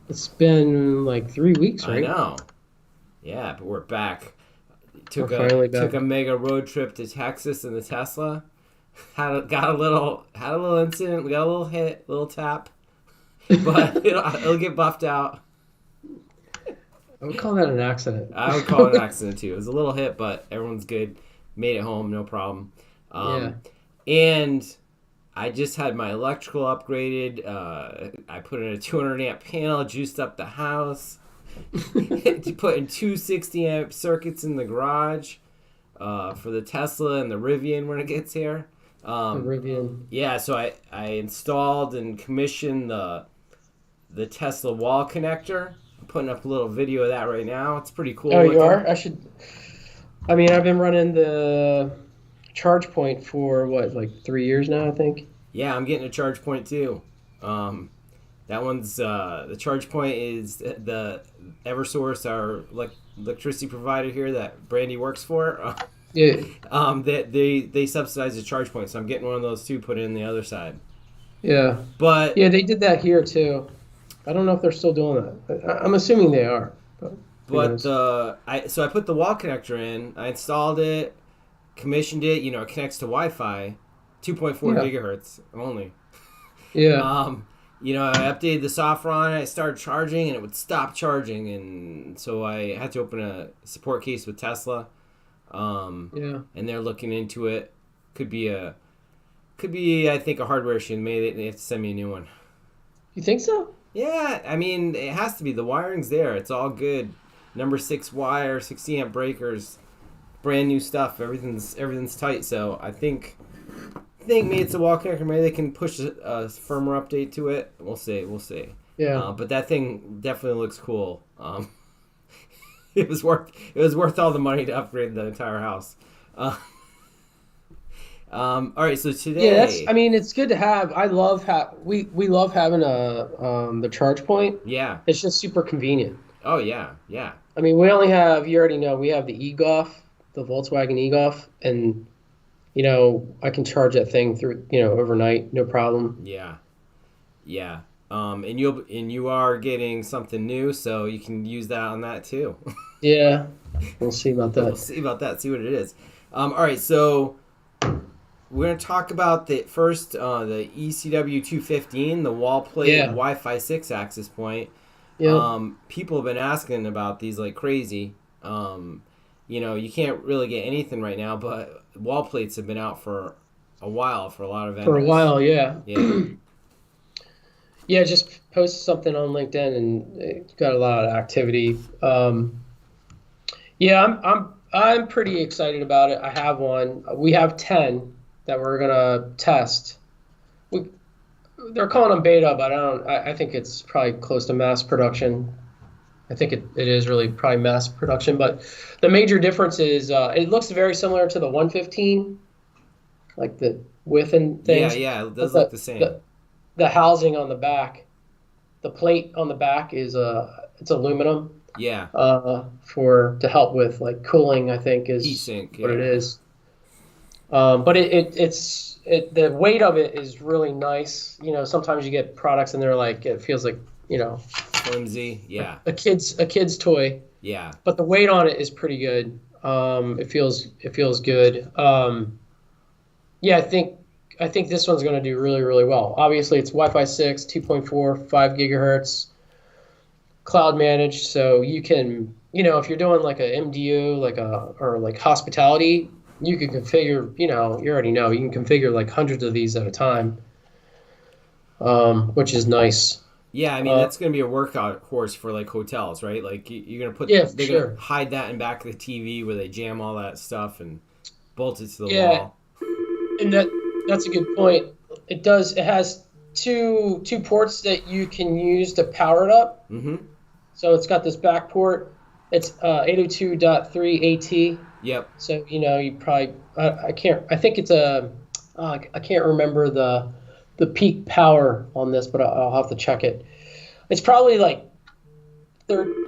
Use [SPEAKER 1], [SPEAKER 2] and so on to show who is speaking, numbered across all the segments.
[SPEAKER 1] It's been like 3 weeks,
[SPEAKER 2] I
[SPEAKER 1] right?
[SPEAKER 2] know. Yeah, but we're back.
[SPEAKER 1] We're
[SPEAKER 2] Took a
[SPEAKER 1] finally
[SPEAKER 2] took
[SPEAKER 1] back.
[SPEAKER 2] a mega road trip to Texas in the Tesla. Got a little incident. We got a little hit, little tap, but it'll get buffed out.
[SPEAKER 1] I would call that an accident.
[SPEAKER 2] I would call it an accident too. It was a little hit, but everyone's good. Made it home, no problem.
[SPEAKER 1] Yeah.
[SPEAKER 2] Um, and I just had my electrical upgraded. I put in a 200 amp panel, juiced up the house. Put in two 60 amp circuits in the garage for the Tesla and the Rivian when it gets here.
[SPEAKER 1] The
[SPEAKER 2] Um,
[SPEAKER 1] Rivian.
[SPEAKER 2] yeah, so I installed and commissioned the Tesla wall connector. I'm putting up a little video of that right now. It's pretty
[SPEAKER 1] Oh,
[SPEAKER 2] cool
[SPEAKER 1] you
[SPEAKER 2] looking.
[SPEAKER 1] are? I should. I mean, I've been running the charge point for what, like 3 years now, I think.
[SPEAKER 2] Yeah, I'm getting a charge point too. Um, that one's the charge point is the EverSource, our electricity provider here that Brandy works for.
[SPEAKER 1] Yeah.
[SPEAKER 2] They subsidize the charge point, so I'm getting one of those too. Put in the other side,
[SPEAKER 1] Yeah.
[SPEAKER 2] but
[SPEAKER 1] Yeah, they did that here too. I don't know if they're still doing that. I'm assuming they are, but who
[SPEAKER 2] but
[SPEAKER 1] knows?
[SPEAKER 2] I put the wall connector in. I installed it, commissioned it. It connects to Wi-Fi, 2.4
[SPEAKER 1] Yeah.
[SPEAKER 2] gigahertz only.
[SPEAKER 1] Yeah.
[SPEAKER 2] Um, I updated the software on it. I started charging, and it would stop charging, and so I had to open a support case with Tesla.
[SPEAKER 1] Yeah.
[SPEAKER 2] And they're looking into it. Could be I think a hardware issue. Maybe they have to send me a new one.
[SPEAKER 1] You think so?
[SPEAKER 2] Yeah, I mean it has to be. The wiring's there. It's all good. Number six wire, 60 amp breakers, brand new stuff. Everything's tight. So I think maybe it's a wall connector. Maybe they can push a firmware update to it. We'll see. We'll see.
[SPEAKER 1] Yeah.
[SPEAKER 2] But that thing definitely looks cool. It was worth all the money to upgrade the entire house. Uh, all right, so
[SPEAKER 1] Yeah, that's. I
[SPEAKER 2] today,
[SPEAKER 1] mean, it's good to have. I love we love having a the charge point.
[SPEAKER 2] yeah.
[SPEAKER 1] It's just super convenient.
[SPEAKER 2] Oh yeah, yeah,
[SPEAKER 1] I mean, we only have. You already know we have the e-Golf, the Volkswagen e-Golf, and I can charge that thing through overnight, no problem.
[SPEAKER 2] yeah, yeah. And you are getting something new, so you can use that on that too.
[SPEAKER 1] Yeah, we'll see about
[SPEAKER 2] We'll
[SPEAKER 1] that.
[SPEAKER 2] see about that. See what it is. All right, so we're gonna talk about the ECW215, the wall plate
[SPEAKER 1] Yeah.
[SPEAKER 2] Wi-Fi 6 access point.
[SPEAKER 1] Yep.
[SPEAKER 2] People have been asking about these like crazy. You can't really get anything right now, but wall plates have been out for a while for a lot of
[SPEAKER 1] For a
[SPEAKER 2] vendors.
[SPEAKER 1] while, yeah.
[SPEAKER 2] Yeah.
[SPEAKER 1] Yeah, just posted something on LinkedIn and it got a lot of activity. Yeah, I'm pretty excited about it. I have one. We have 10 that we're gonna test. We, they're calling them beta, but I think it's probably close to mass production. I think it is really probably mass production, but the major difference is it looks very similar to the 115, like the width and
[SPEAKER 2] Yeah,
[SPEAKER 1] things,
[SPEAKER 2] yeah, it
[SPEAKER 1] but
[SPEAKER 2] does look the same.
[SPEAKER 1] the housing on the back, the plate on the back is it's aluminum
[SPEAKER 2] Yeah.
[SPEAKER 1] for to help with like cooling, I think
[SPEAKER 2] Heat
[SPEAKER 1] is
[SPEAKER 2] sink,
[SPEAKER 1] what it
[SPEAKER 2] yeah.
[SPEAKER 1] is. But the weight of it is really nice. Sometimes you get products and they're like it feels like
[SPEAKER 2] Flimsy, yeah.
[SPEAKER 1] a kid's toy,
[SPEAKER 2] Yeah.
[SPEAKER 1] but the weight on it is pretty good. It feels good. Yeah, I think this one's going to do really, really well. Obviously, it's Wi-Fi 6, 2.4, 5 gigahertz, cloud managed, so you can, if you're doing like a MDU, or like hospitality, you can configure, you already know, you can configure like hundreds of these at a time, which is nice.
[SPEAKER 2] Yeah, I mean
[SPEAKER 1] Uh,
[SPEAKER 2] that's gonna be a workout course for like hotels, right? Like you're gonna
[SPEAKER 1] yeah, for
[SPEAKER 2] they're gonna
[SPEAKER 1] sure.
[SPEAKER 2] hide that in back of the TV where they jam all that stuff and bolt it to the
[SPEAKER 1] Yeah,
[SPEAKER 2] wall.
[SPEAKER 1] and that's a good point. It has two ports that you can use to power it up.
[SPEAKER 2] Mm-hmm.
[SPEAKER 1] So it's got this back port. It's 802.3 AT.
[SPEAKER 2] Yep.
[SPEAKER 1] So you probably I can't I think it's I can't remember the peak power on this, but I'll have to check it. It's probably like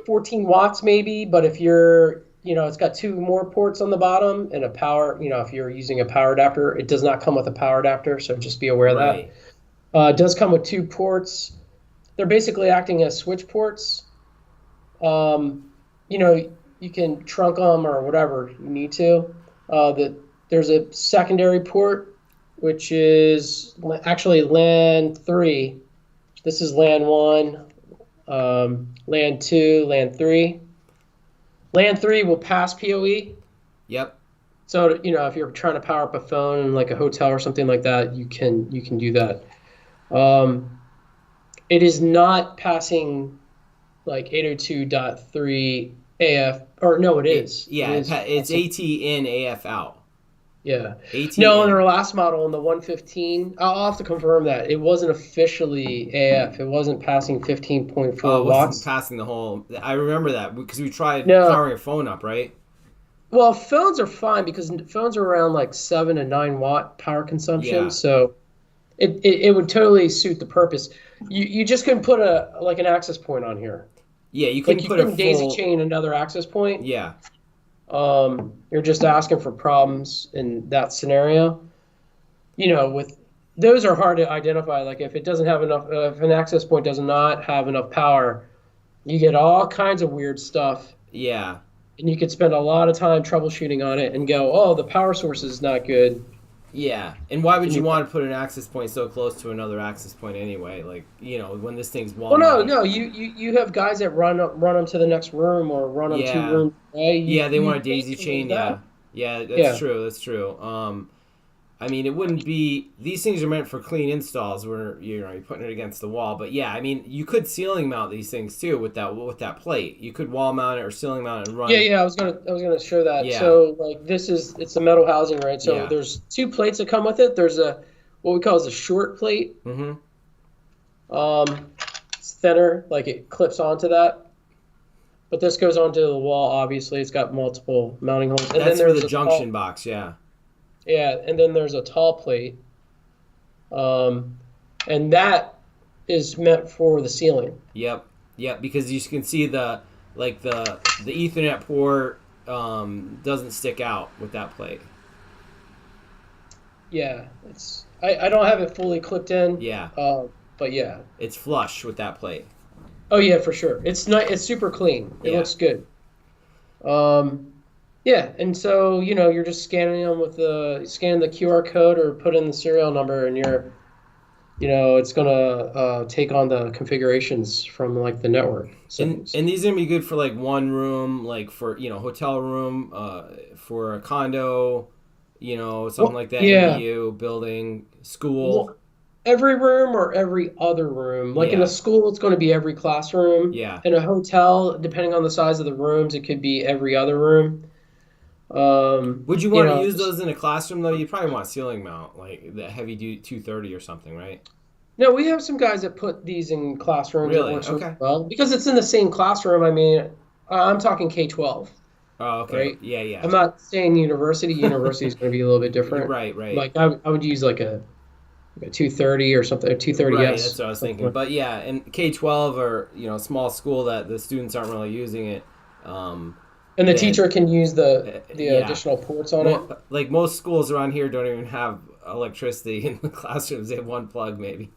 [SPEAKER 1] 14 watts maybe, but if it's got two more ports on the bottom and a power. If you're using a power adapter, it does not come with a power adapter, so just be aware of that.
[SPEAKER 2] Right.
[SPEAKER 1] It does come with two ports. they're basically acting as switch ports. You know, you can trunk them or whatever you need to. There's a secondary port, which is actually LAN 3. This is LAN 1, LAN 2, LAN 3. LAN 3 will pass PoE.
[SPEAKER 2] Yep.
[SPEAKER 1] So, you know, if you're trying to power up a phone in like a hotel or something like that, you can do that. It is not passing like 802.3 AF, or no, it is.
[SPEAKER 2] Yeah, it's AT in, AF out.
[SPEAKER 1] Yeah.
[SPEAKER 2] AT
[SPEAKER 1] No,
[SPEAKER 2] in.
[SPEAKER 1] in our last model, in the 115, I'll have to confirm that. It wasn't officially AF. It wasn't passing 15.4
[SPEAKER 2] Oh, it
[SPEAKER 1] watts.
[SPEAKER 2] wasn't passing the whole. I remember that because we tried
[SPEAKER 1] No.
[SPEAKER 2] powering your phone up, right?
[SPEAKER 1] Well, phones are fine because phones are around like 7 to 9 watt power consumption.
[SPEAKER 2] Yeah.
[SPEAKER 1] So it would totally suit the purpose. You just couldn't put an access point on here.
[SPEAKER 2] Yeah, you couldn't
[SPEAKER 1] Like you
[SPEAKER 2] put a
[SPEAKER 1] couldn't
[SPEAKER 2] full.
[SPEAKER 1] daisy chain another access point.
[SPEAKER 2] Yeah.
[SPEAKER 1] You're just asking for problems in that scenario. You know, with those are hard to identify. Like if it doesn't have enough, if an access point does not have enough power, you get all kinds of weird stuff.
[SPEAKER 2] Yeah.
[SPEAKER 1] And you could spend a lot of time troubleshooting on it and go, oh, the power source is not good.
[SPEAKER 2] Yeah, and why would you want to put an access point so close to another access point anyway? Like, you know, when this thing's wall.
[SPEAKER 1] Well, no, you have guys that run them to the next room or run them 2 rooms away.
[SPEAKER 2] Yeah, they want a daisy chain. Yeah, that's true. That's true. I mean, it wouldn't be. These things are meant for clean installs where you're putting it against the wall. But yeah, I mean, you could ceiling mount these things too with that plate. You could wall mount it or ceiling mount it and run.
[SPEAKER 1] Yeah. I was gonna show that.
[SPEAKER 2] Yeah.
[SPEAKER 1] So like it's a metal housing, right? So there's 2 plates that come with it. There's what we call a short plate.
[SPEAKER 2] Mm-hmm.
[SPEAKER 1] It's thinner, like it clips onto that. But this goes onto the wall. Obviously, it's got multiple mounting holes. And
[SPEAKER 2] That's
[SPEAKER 1] then
[SPEAKER 2] for
[SPEAKER 1] there's
[SPEAKER 2] the junction box. Yeah.
[SPEAKER 1] Yeah, and then there's a tall plate, and that is meant for the ceiling.
[SPEAKER 2] Yep, because you can see the Ethernet port doesn't stick out with that plate.
[SPEAKER 1] Yeah, I don't have it fully clipped in.
[SPEAKER 2] Yeah.
[SPEAKER 1] But yeah.
[SPEAKER 2] It's flush with that plate.
[SPEAKER 1] Oh yeah, for sure. It's super clean. It looks good. Yeah, and so you're just scanning them with scanning the QR code or put in the serial number, and it's gonna take on the configurations from like the network.
[SPEAKER 2] And these are gonna be good for like one room, like for hotel room, for a condo, something like that.
[SPEAKER 1] Yeah.
[SPEAKER 2] MDU, building, school.
[SPEAKER 1] Well, every room or every other room. Like in a school, it's going to be every classroom.
[SPEAKER 2] Yeah.
[SPEAKER 1] In a hotel, depending on the size of the rooms, it could be every other room.
[SPEAKER 2] Would you want to use those in a classroom though? You probably want ceiling mount, like the heavy duty 230 or something, right?
[SPEAKER 1] No, we have some guys that put these in classrooms.
[SPEAKER 2] Really?
[SPEAKER 1] That works
[SPEAKER 2] Okay.
[SPEAKER 1] well because it's in the same classroom. I mean, I'm talking K-12.
[SPEAKER 2] Oh, okay.
[SPEAKER 1] Right?
[SPEAKER 2] Yeah.
[SPEAKER 1] I'm not saying university. University is going to be a little bit different.
[SPEAKER 2] Right.
[SPEAKER 1] Like I would use like a 230 or something, a 230S.
[SPEAKER 2] Right, that's what I was thinking. But yeah, in K-12 or small school that the students aren't really using it.
[SPEAKER 1] And the teacher can use the additional ports on it.
[SPEAKER 2] Like most schools around here don't even have electricity in the classrooms. They have one plug maybe.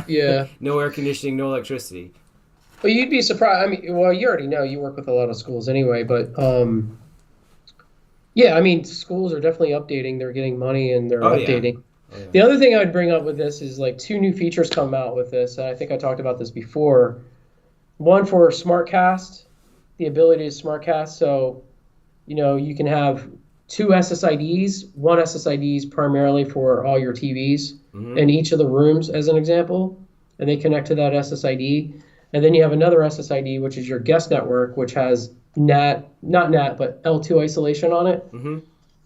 [SPEAKER 1] Yeah.
[SPEAKER 2] No air conditioning, no electricity.
[SPEAKER 1] Well, you'd be surprised. I mean, well, you already know you work with a lot of schools anyway, but yeah, I mean, schools are definitely updating. They're getting money and they're updating.
[SPEAKER 2] Oh, yeah.
[SPEAKER 1] The other thing I would bring up with this is like 2 new features come out with this. And I think I talked about this before. One for Smartcast, the ability to Smartcast. So, you can have 2 SSIDs. One SSID is primarily for all your TVs in each of the rooms, as an example, and they connect to that SSID. And then you have another SSID, which is your guest network, which has not NAT, but L2 isolation on it.
[SPEAKER 2] Mm-hmm.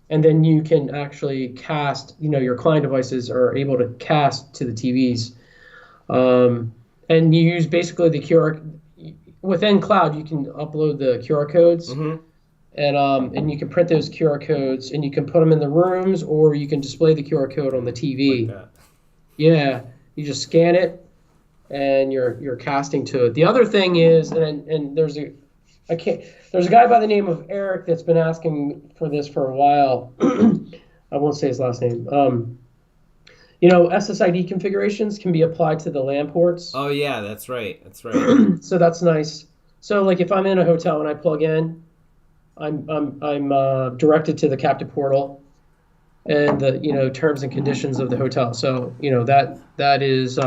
[SPEAKER 1] And then you can actually cast, your client devices are able to cast to the TVs. And you use basically the QR, within cloud, you can upload the QR codes.
[SPEAKER 2] Mm-hmm.
[SPEAKER 1] And you can print those QR codes and you can put them in the rooms or you can display the QR code on the TV.
[SPEAKER 2] Like that.
[SPEAKER 1] Yeah, you just scan it and you're casting to it. The other thing is, and there's a guy by the name of Eric that's been asking for this for a while. I won't say his last name. SSID configurations can be applied to the LAN ports.
[SPEAKER 2] Oh yeah, that's right. That's right.
[SPEAKER 1] So that's nice. So like if I'm in a hotel and I plug in, I'm directed to the captive portal and the terms and conditions of the hotel. So that is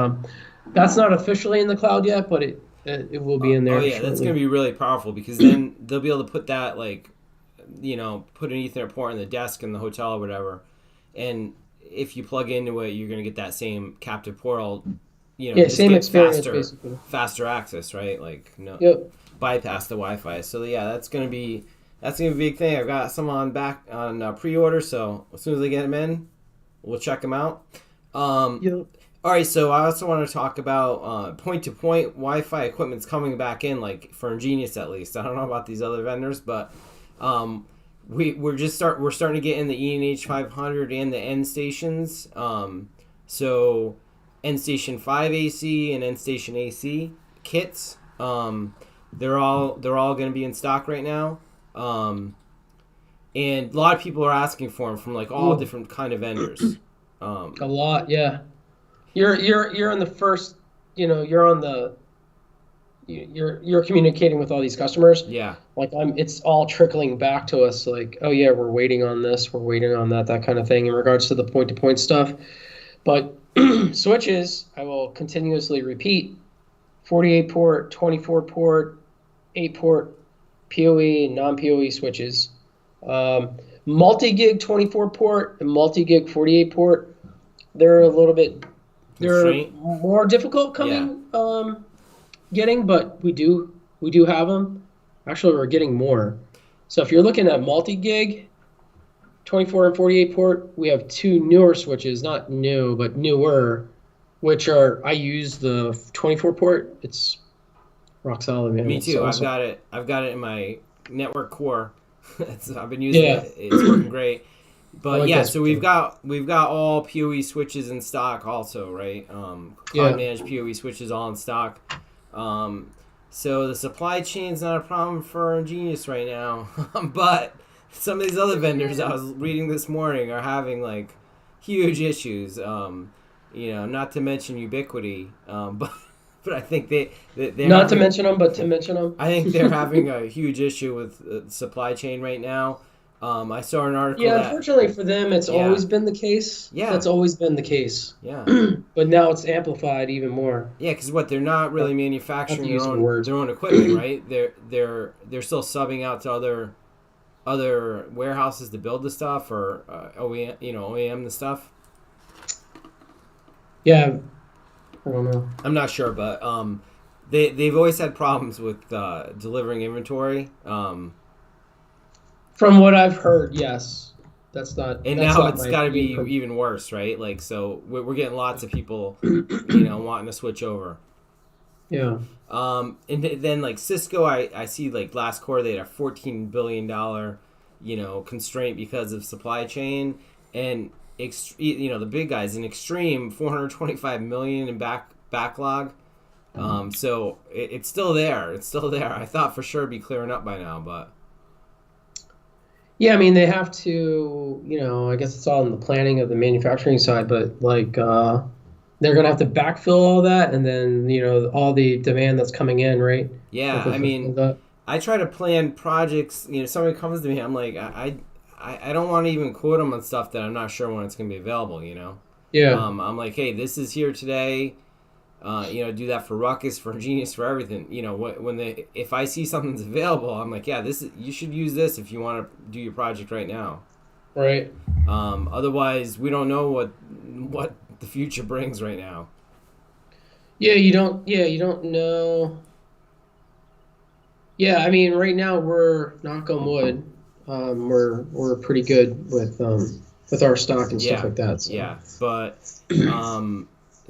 [SPEAKER 1] that's not officially in the cloud yet, but it will be in
[SPEAKER 2] Oh
[SPEAKER 1] there
[SPEAKER 2] yeah, that's gonna
[SPEAKER 1] shortly.
[SPEAKER 2] be really powerful because then they'll be able to put that like, put an Ethernet port in the desk in the hotel or whatever, and if you plug into it, you're gonna get that same captive portal.
[SPEAKER 1] Yeah,
[SPEAKER 2] Just
[SPEAKER 1] same
[SPEAKER 2] get
[SPEAKER 1] experience basically.
[SPEAKER 2] faster access, right? Like no
[SPEAKER 1] Yep.
[SPEAKER 2] bypass the Wi-Fi. So yeah, that's gonna be a big thing. I've got some on back on pre-order, so as soon as I get them in, we'll check them out.
[SPEAKER 1] Yep.
[SPEAKER 2] All right, so I also want to talk about point-to-point Wi-Fi equipment's coming back in, like for Ingenious at least. I don't know about these other vendors, but we're starting to get in the ENH500 and the EnStations. So EnStation5-ac and EnStation5-ac Kits. They're all going to be in stock right now. And a lot of people are asking for them from like all different kind of vendors.
[SPEAKER 1] A lot, yeah. You're in the first, you're on the you're communicating with all these customers.
[SPEAKER 2] Yeah.
[SPEAKER 1] Like it's all trickling back to us like, oh yeah, we're waiting on this, we're waiting on that kind of thing in regards to the point-to-point stuff. But switches, I will continuously repeat, 48 port, 24 port, 8 port PoE and non-PoE switches. Multi-gig 24 port and multi-gig 48 port, they're more difficult getting, but we do have them. Actually, we're getting more. So if you're looking at multi-gig 24 and 48 port, we have 2 newer switches, not new, but newer, which I use the 24 port. It's rock solid, man.
[SPEAKER 2] Me too.
[SPEAKER 1] Awesome.
[SPEAKER 2] I've got it in my network core. I've been using it. It's working great. But like so we've got all PoE switches in stock also, right? Cloud managed PoE switches all in stock. So the supply chain's not a problem for Ingenious right now, but some of these other vendors I was reading this morning are having like huge issues. Not to mention Ubiquity, but I think to mention them. I think they're having a huge issue with supply chain right now. I saw an article.
[SPEAKER 1] Yeah, unfortunately for them, it's always been the case. Yeah, that's always been the case.
[SPEAKER 2] Yeah,
[SPEAKER 1] but now it's amplified even more.
[SPEAKER 2] Yeah, because they're not really manufacturing their own equipment, right? They're still subbing out to other warehouses to build the stuff or OEM the stuff.
[SPEAKER 1] Yeah, I don't know.
[SPEAKER 2] I'm not sure, but they've always had problems with delivering inventory.
[SPEAKER 1] From what I've heard, yes, that's not.
[SPEAKER 2] And now it's got to be even worse, right? Like, so we're getting lots of people, wanting to switch over.
[SPEAKER 1] Yeah.
[SPEAKER 2] And then like Cisco, I see like last quarter they had a $14 billion, constraint because of supply chain, and the big guys in Extreme $425 million in backlog. So it's still there. It's still there. I thought for sure it'd be clearing up by now, but.
[SPEAKER 1] Yeah, I mean, they have to, I guess it's all in the planning of the manufacturing side, but like they're going to have to backfill all that and then, all the demand that's coming in, right?
[SPEAKER 2] Yeah, I mean, I try to plan projects, somebody comes to me, I'm like, I don't want to even quote them on stuff that I'm not sure when it's going to be available,
[SPEAKER 1] Yeah.
[SPEAKER 2] I'm like, hey, this is here today. Do that for Ruckus, for Genius, for everything. If I see something's available, I'm like, yeah, you should use this if you want to do your project right now.
[SPEAKER 1] Right.
[SPEAKER 2] Otherwise, we don't know what the future brings right now.
[SPEAKER 1] Yeah, you don't know. Yeah, I mean, right now we're knock on wood. We're pretty good with our stock and stuff like that. So.
[SPEAKER 2] Yeah, but.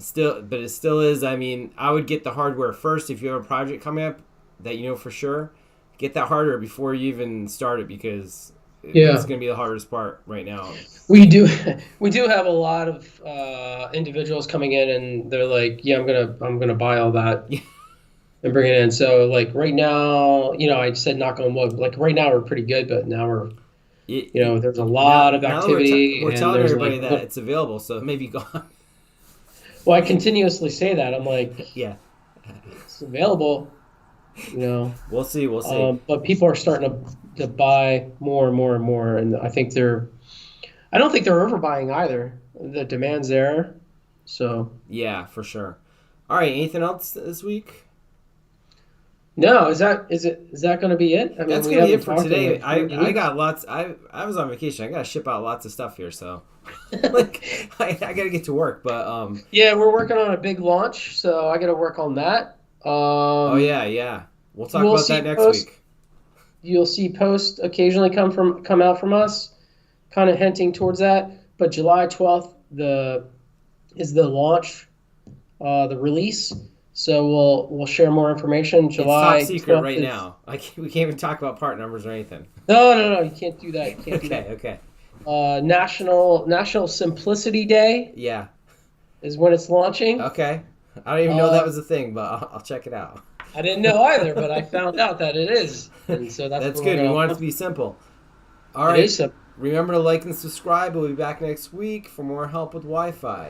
[SPEAKER 2] It still is. I mean, I would get the hardware first if you have a project coming up that you know for sure. Get that hardware before you even start it because it's going to be the hardest part right now.
[SPEAKER 1] We do have a lot of individuals coming in and they're like, yeah, I'm gonna buy all that and bring it in. So like right now, I said knock on wood. Like right now we're pretty good, but now we're there's a lot of activity.
[SPEAKER 2] We're telling everybody that it's available, so it may be gone.
[SPEAKER 1] Well, I continuously say that. I'm like,
[SPEAKER 2] Yeah.
[SPEAKER 1] it's available,
[SPEAKER 2] We'll see. We'll see.
[SPEAKER 1] But people are starting to buy more and more and more, and I don't think they're overbuying either. The demand's there, so.
[SPEAKER 2] Yeah, for sure. All right. Anything else this week?
[SPEAKER 1] No, is that going to be it? I mean,
[SPEAKER 2] That's
[SPEAKER 1] we
[SPEAKER 2] gonna be
[SPEAKER 1] haven't
[SPEAKER 2] it for
[SPEAKER 1] talked in
[SPEAKER 2] today.
[SPEAKER 1] like 30
[SPEAKER 2] I
[SPEAKER 1] weeks.
[SPEAKER 2] got lots. I was on vacation. I gotta ship out lots of stuff here, so like I gotta get to work. But
[SPEAKER 1] Yeah, we're working on a big launch, so I got to work on that.
[SPEAKER 2] oh yeah. We'll talk
[SPEAKER 1] We'll
[SPEAKER 2] about that
[SPEAKER 1] see
[SPEAKER 2] next
[SPEAKER 1] post.
[SPEAKER 2] week.
[SPEAKER 1] You'll see posts occasionally come out from us, kind of hinting towards that. But July 12th is the launch, the release. So we'll share more information.
[SPEAKER 2] It's top
[SPEAKER 1] July
[SPEAKER 2] secret
[SPEAKER 1] 12th
[SPEAKER 2] right now. We can't even talk about part numbers or anything.
[SPEAKER 1] No, you can't do that. You can't do
[SPEAKER 2] Okay.
[SPEAKER 1] that. National Simplicity Day
[SPEAKER 2] Yeah.
[SPEAKER 1] is when it's launching.
[SPEAKER 2] Okay. I don't even know that was a thing, but I'll check it out.
[SPEAKER 1] I didn't know either, but I found out that it is, and so
[SPEAKER 2] That's
[SPEAKER 1] when
[SPEAKER 2] good.
[SPEAKER 1] we're
[SPEAKER 2] We
[SPEAKER 1] gonna
[SPEAKER 2] want it
[SPEAKER 1] launch.
[SPEAKER 2] to be simple. All
[SPEAKER 1] It
[SPEAKER 2] right.
[SPEAKER 1] is simple.
[SPEAKER 2] Remember to like and subscribe. We'll be back next week for more help with Wi-Fi.